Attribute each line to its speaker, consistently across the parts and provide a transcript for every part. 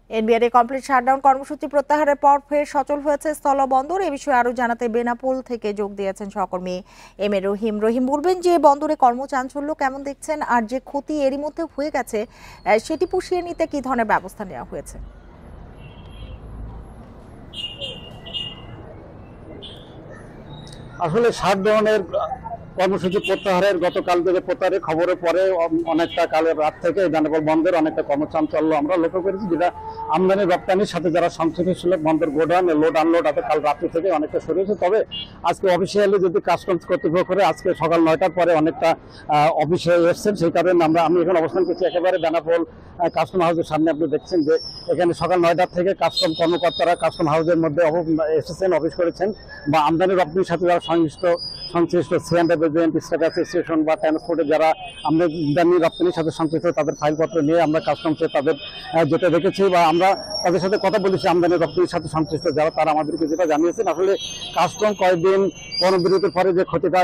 Speaker 1: NBR complete shutdown কর্মসূচি প্রত্যাহারের পর ফের সচল হয়েছে স্থলবন্দর। এ বিষয়ে আরো জানাতে বেনাপোল থেকে যোগ দিয়েছেন সহকর্মী এম এ রহিম। রহিম, বলবেন যে বন্দরে কর্মচাঞ্চল্য কেমন দেখছেন, আর যে ক্ষতি এরই মধ্যে হয়ে গেছে সেটি পুষিয়ে নিতে কি ধরনের ব্যবস্থা নেওয়া হয়েছে?
Speaker 2: আসলে শাটডাউনের কর্মসূচি প্রত্যাহারের গতকাল থেকে প্রত্যাহারের খবরের পরে অনেকটা কালের রাত থেকে বেনাপোল বন্দর অনেকটা কর্মচাঞ্চল্য আমরা লক্ষ্য করেছি, যেটা আমদানি রপ্তানির সাথে যারা সংশ্লিষ্ট ছিল বন্দর গোডাউন লোড আনলোড কাল রাত্রি থেকে অনেকটা সরিয়েছে। তবে আজকে অফিসিয়ালি যদি কাস্টমস কর্তৃপক্ষ করে আজকে সকাল 9টার পরে অনেকটা অফিসে এসছেন, সেই কারণে আমি এখন অবস্থান করছি একেবারে বেনাপোল কাস্টম হাউসের সামনে। আপনি দেখছেন যে এখানে সকাল 9টার থেকে কাস্টম কর্মকর্তারা কাস্টম হাউসের মধ্যে এসেছেন, অফিস করেছেন, বা আমদানি রপ্তানির সাথে যারা সংশ্লিষ্ট সিএন্ড স্টেট অ্যাসোসিয়েশন বা ট্রান্সপোর্টে যারা আমদানি রপ্তানির সাথে সংশ্লিষ্ট তাদের ফাইলপত্র নিয়ে আমরা কাস্টমসে তাদের যেটা রেখেছি বা আমরা তাদের সাথে কথা বলেছি আমদানি রপ্তানির সাথে সংশ্লিষ্ট যারা, তারা আমাদেরকে যেটা জানিয়েছেন আসলে কাস্টম কয়েকদিন কর্মবিরতির পরে যে ক্ষতিটা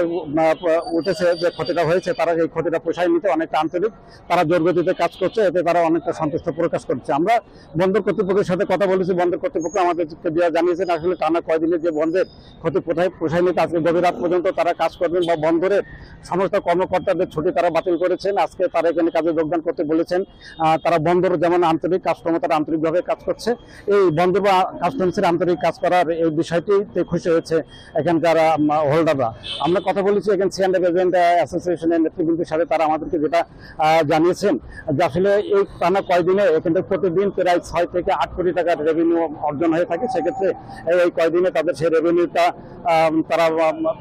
Speaker 2: উঠেছে, যে ক্ষতিটা হয়েছে, তারা এই ক্ষতিটা পোষায় নিতে অনেকটা আন্তরিক, তারা জোরগতিতে কাজ করছে, এতে তারা অনেকটা সন্তুষ্ট প্রকাশ করছে। আমরা বন্দর কর্তৃপক্ষের সাথে কথা বলেছি, বন্দর কর্তৃপক্ষ আমাদেরকে জানিয়েছেন আসলে টানা কয়েকদিনের যে বন্ধের ক্ষতি পোষায় নিতে আজকে গভীর রাত পর্যন্ত তারা কাজ করবেন, বা বন্দরের সমস্ত কর্মকর্তাদের ছুটি তারা বাতিল করেছেন। আজকে তারা এখানে কাজে যোগদান করতে বলেছেন। তারা বন্দর যেমন আন্তরিক, কাস্টমও তারা আন্তরিকভাবে কাজ করছে। এই বন্দর বা কাস্টমসের আন্তরিক কাজ করার এই বিষয়টিতে খুশি হয়েছে এখানকার হোল্ডাররা। আমরা কথা বলেছি এখানে সিএন্ড এজেন্ট অ্যাসোসিয়েশনের নেতৃবৃন্দের সাথে, তারা আমাদেরকে যেটা জানিয়েছেন যে আসলে এই টানা কয়দিনে এখান থেকে প্রতিদিন প্রায় 6 থেকে 8 কোটি টাকার রেভিনিউ অর্জন হয়ে থাকে। সেক্ষেত্রে এই কয়দিনে তাদের সেই রেভিনিউটা তারা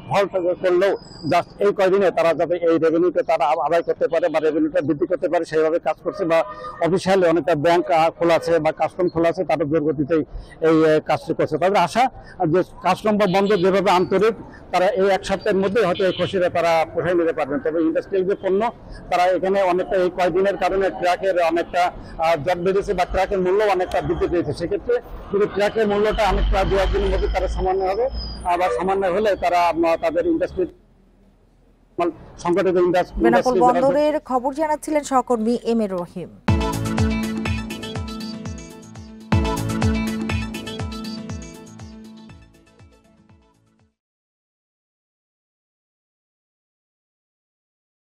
Speaker 2: ফল করলেও জাস্ট এই কয়দিনে তারা যাতে এই রেভিনিউটা তারা আদায় করতে পারে বা রেভিনিউটা বৃদ্ধি করতে পারে সেইভাবে কাজ করছে, বা অফিসিয়ালি অনেকটা ব্যাংক খোলা আছে বা কাস্টম খোলা আছে, তাদের জোরগতিতেই এই কাজটি করছে। তাদের আশা যে কাস্টম বা বন্দর যেভাবে আন্তরিক, তারা এই 1 সপ্তাহের মধ্যে হয়তো এই খুশিটা তারা পোষায় নিতে পারবেন। তবে ইন্ডাস্ট্রিয়াল যে পণ্য, তারা এখানে অনেকটা এই কয়েকদিনের কারণে ট্রাকের অনেকটা জট বেঁধেছে বা ট্রাকের মূল্য অনেকটা বৃদ্ধি পেয়েছে। সেক্ষেত্রে যদি ট্রাকের মূল্যটা অনেকটা 2-1 দিনের মধ্যে তারা সামান্য হবে, আবার সামান্য হলে তারা তাদের ইন্ডাস্ট্রি
Speaker 1: বেনাপোল বন্দরের খবর জানাচ্ছিলেন সহকর্মী এম এ রহিম।